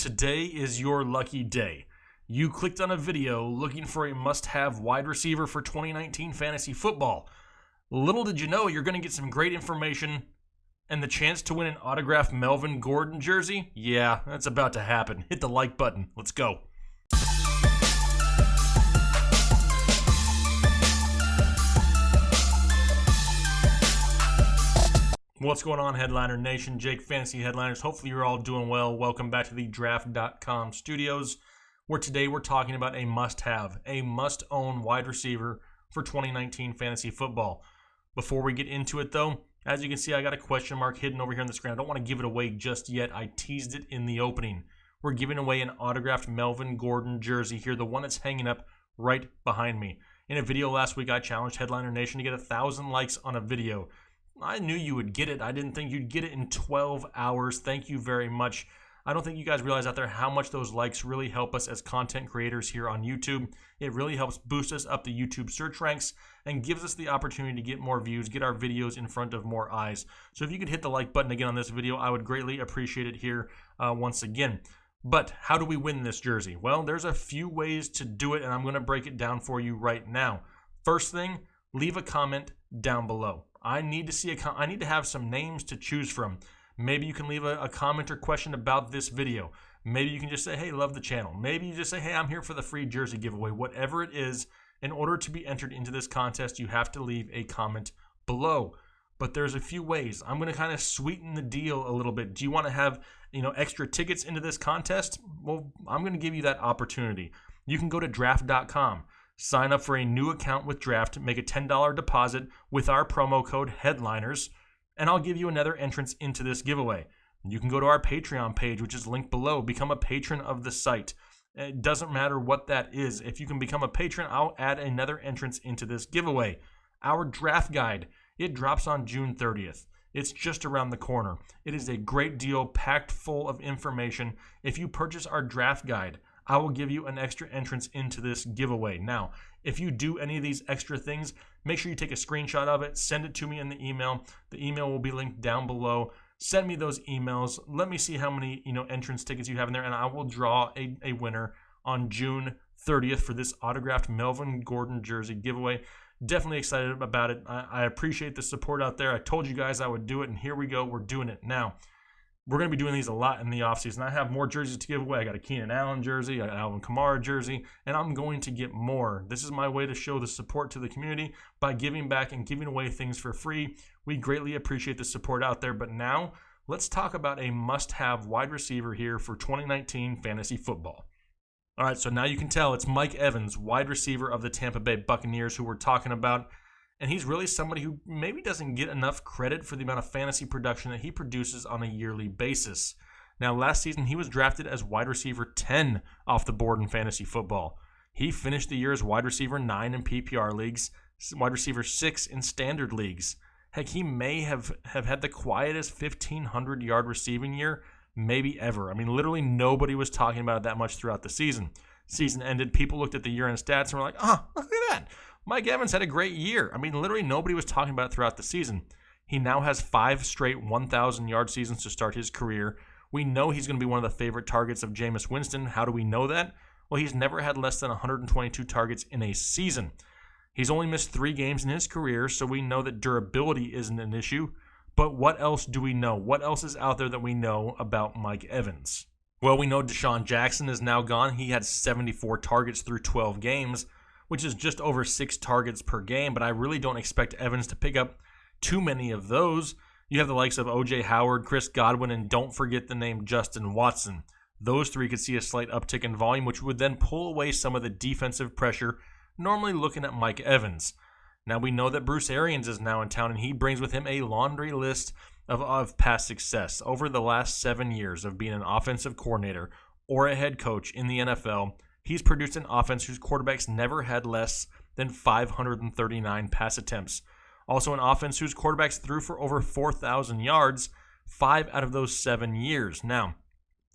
Today is your lucky day. You clicked on a video looking for a must-have wide receiver for 2019 fantasy football. Little did you know you're going to get some great information and the chance to win an autographed Melvin Gordon jersey? Yeah, that's about to happen. Hit the like button. Let's go. What's going on, Headliner Nation? Jake, Fantasy Headliners. Hopefully you're all doing well. Welcome back to the Draft.com studios, where today we're talking about a must-have, a must-own wide receiver for 2019 fantasy football. Before we get into it, though, as you can see, I got a question mark hidden over here on the screen. I don't want to give it away just yet. I teased it in the opening. We're giving away an autographed Melvin Gordon jersey here, the one that's hanging up right behind me. In a video last week, I challenged Headliner Nation to get 1,000 likes on a video. I knew you would get it. I didn't think you'd get it in 12 hours. Thank you very much. I don't think you guys realize out there how much those likes really help us as content creators here on YouTube. It really helps boost us up the YouTube search ranks and gives us the opportunity to get more views, get our videos in front of more eyes. So if you could hit the like button again on this video, I would greatly appreciate it here once again. But how do we win this jersey? Well, there's a few ways to do it, and I'm going to break it down for you right now. First thing, leave a comment down below. I need to see I need to have some names to choose from. Maybe you can leave a comment or question about this video. Maybe you can just say, hey, love the channel. Maybe you just say, hey, I'm here for the free jersey giveaway. Whatever it is, in order to be entered into this contest, you have to leave a comment below. But there's a few ways. I'm going to kind of sweeten the deal a little bit. Do you want to have, extra tickets into this contest? Well, I'm going to give you that opportunity. You can go to draft.com. Sign up for a new account with Draft, make a $10 deposit with our promo code Headliners, and I'll give you another entrance into this giveaway. You can go to our Patreon page, which is linked below. Become a patron of the site. It doesn't matter what that is. If you can become a patron, I'll add another entrance into this giveaway. Our draft guide, it drops on June 30th. It's just around the corner. It is a great deal, packed full of information. If you purchase our draft guide, I will give you an extra entrance into this giveaway. Now, if you do any of these extra things, make sure you take a screenshot of it, send it to me in the email. The email will be linked down below. Send me those emails. Let me see how many, entrance tickets you have in there, and I will draw a winner on June 30th for this autographed Melvin Gordon jersey giveaway. Definitely excited about it. I appreciate the support out there. I told you guys I would do it, and here we go. We're doing it now. We're going to be doing these a lot in the offseason. I have more jerseys to give away. I got a Keenan Allen jersey, I got an Alvin Kamara jersey, and I'm going to get more. This is my way to show the support to the community by giving back and giving away things for free. We greatly appreciate the support out there. But now, let's talk about a must-have wide receiver here for 2019 fantasy football. All right, so now you can tell it's Mike Evans, wide receiver of the Tampa Bay Buccaneers, who we're talking about. And he's really somebody who maybe doesn't get enough credit for the amount of fantasy production that he produces on a yearly basis. Now, last season, he was drafted as wide receiver 10 off the board in fantasy football. He finished the year as wide receiver 9 in PPR leagues, wide receiver 6 in standard leagues. Heck, he may have had the quietest 1,500-yard receiving year maybe ever. I mean, literally nobody was talking about it that much throughout the season. Season ended, people looked at the year-end stats and were like, look at that. Mike Evans had a great year. I mean, literally nobody was talking about it throughout the season. He now has 5 straight 1,000-yard seasons to start his career. We know he's going to be one of the favorite targets of Jameis Winston. How do we know that? Well, he's never had less than 122 targets in a season. He's only missed 3 games in his career, so we know that durability isn't an issue. But what else do we know? What else is out there that we know about Mike Evans? Well, we know Deshaun Jackson is now gone. He had 74 targets through 12 games. Which is just over 6 targets per game, but I really don't expect Evans to pick up too many of those. You have the likes of O.J. Howard, Chris Godwin, and don't forget the name Justin Watson. Those 3 could see a slight uptick in volume, which would then pull away some of the defensive pressure normally looking at Mike Evans. Now we know that Bruce Arians is now in town, and he brings with him a laundry list of past success. Over the last 7 years of being an offensive coordinator or a head coach in the NFL, he's produced an offense whose quarterbacks never had less than 539 pass attempts. Also an offense whose quarterbacks threw for over 4,000 yards 5 out of those 7 years. Now,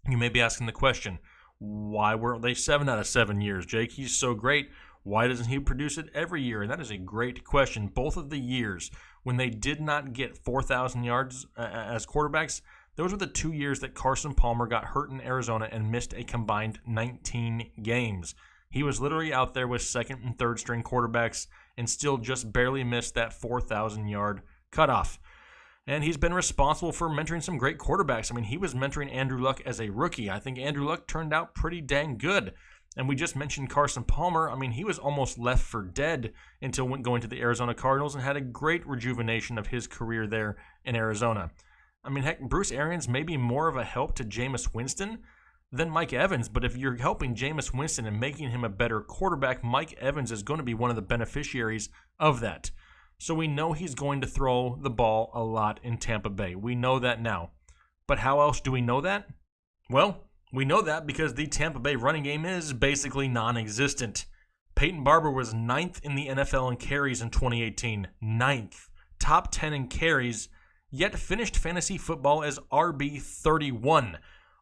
you may be asking the question, why weren't they 7 out of 7 years, Jake? He's so great. Why doesn't he produce it every year? And that is a great question. Both of the years when they did not get 4,000 yards as quarterbacks, Those were the 2 years that Carson Palmer got hurt in Arizona and missed a combined 19 games. He was literally out there with second and third string quarterbacks and still just barely missed that 4,000-yard cutoff. And he's been responsible for mentoring some great quarterbacks. I mean, he was mentoring Andrew Luck as a rookie. I think Andrew Luck turned out pretty dang good. And we just mentioned Carson Palmer. I mean, he was almost left for dead until going to the Arizona Cardinals and had a great rejuvenation of his career there in Arizona. I mean, heck, Bruce Arians may be more of a help to Jameis Winston than Mike Evans, but if you're helping Jameis Winston and making him a better quarterback, Mike Evans is going to be one of the beneficiaries of that. So we know he's going to throw the ball a lot in Tampa Bay. We know that now. But how else do we know that? Well, we know that because the Tampa Bay running game is basically non-existent. Peyton Barber was 9th in the NFL in carries in 2018. 9th. Top 10 in carries, yet finished fantasy football as RB31.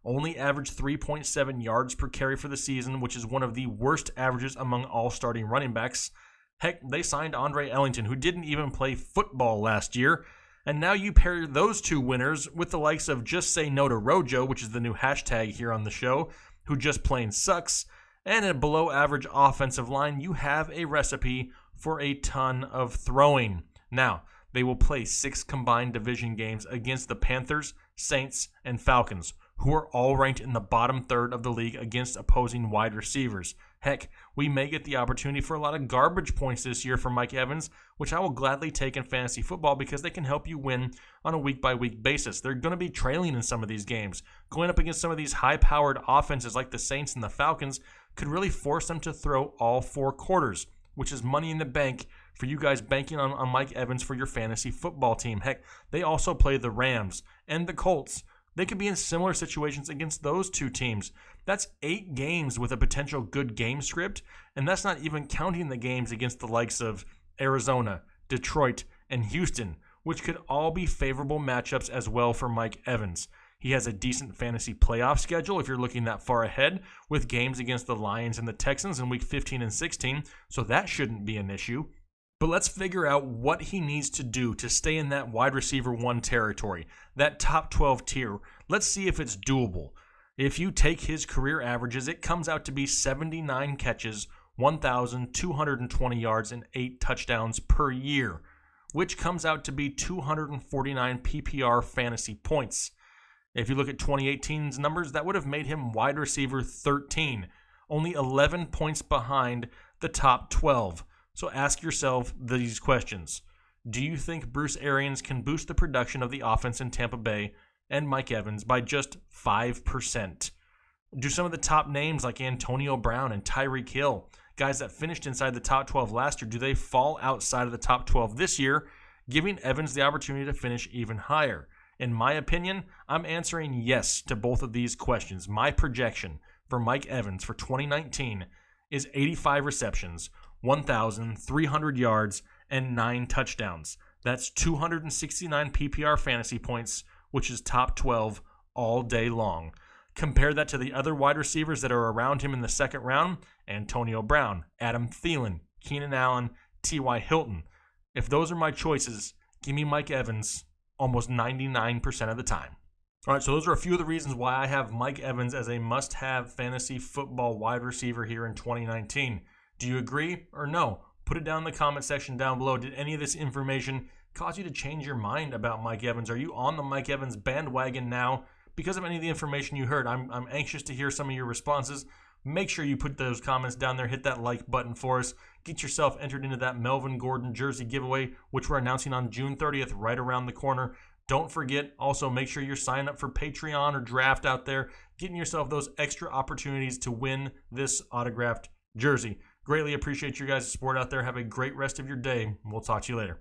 Only averaged 3.7 yards per carry for the season, which is one of the worst averages among all starting running backs. Heck, they signed Andre Ellington, who didn't even play football last year. And now you pair those two winners with the likes of Just Say No to Rojo, which is the new hashtag here on the show, who just plain sucks, and a below-average offensive line. You have a recipe for a ton of throwing. Now, they will play 6 combined division games against the Panthers, Saints, and Falcons, who are all ranked in the bottom third of the league against opposing wide receivers. Heck, we may get the opportunity for a lot of garbage points this year from Mike Evans, which I will gladly take in fantasy football because they can help you win on a week-by-week basis. They're going to be trailing in some of these games. Going up against some of these high-powered offenses like the Saints and the Falcons could really force them to throw all 4 quarters, which is money in the bank for you guys banking on Mike Evans for your fantasy football team. Heck, they also play the Rams and the Colts. They could be in similar situations against those 2 teams. That's 8 games with a potential good game script, and that's not even counting the games against the likes of Arizona, Detroit, and Houston, which could all be favorable matchups as well for Mike Evans. He has a decent fantasy playoff schedule if you're looking that far ahead, with games against the Lions and the Texans in week 15 and 16, so that shouldn't be an issue. But let's figure out what he needs to do to stay in that wide receiver 1 territory, that top 12 tier. Let's see if it's doable. If you take his career averages, it comes out to be 79 catches, 1,220 yards, and 8 touchdowns per year, which comes out to be 249 PPR fantasy points. If you look at 2018's numbers, that would have made him wide receiver 13, only 11 points behind the top 12. So ask yourself these questions. Do you think Bruce Arians can boost the production of the offense in Tampa Bay and Mike Evans by just 5%? Do some of the top names like Antonio Brown and Tyreek Hill, guys that finished inside the top 12 last year, do they fall outside of the top 12 this year, giving Evans the opportunity to finish even higher? In my opinion, I'm answering yes to both of these questions. My projection for Mike Evans for 2019 is 85 receptions, 1,300 yards, and 9 touchdowns. That's 269 PPR fantasy points, which is top 12 all day long. Compare that to the other wide receivers that are around him in the second round: Antonio Brown, Adam Thielen, Keenan Allen, T.Y. Hilton. If those are my choices, give me Mike Evans almost 99% of the time. All right, so those are a few of the reasons why I have Mike Evans as a must-have fantasy football wide receiver here in 2019. Do you agree or no? Put it down in the comment section down below. Did any of this information cause you to change your mind about Mike Evans? Are you on the Mike Evans bandwagon now because of any of the information you heard? I'm anxious to hear some of your responses. Make sure you put those comments down there. Hit that like button for us. Get yourself entered into that Melvin Gordon jersey giveaway, which we're announcing on June 30th, right around the corner. Don't forget, also make sure you're signing up for Patreon or Draft out there, getting yourself those extra opportunities to win this autographed jersey. Greatly appreciate your guys' support out there. Have a great rest of your day. We'll talk to you later.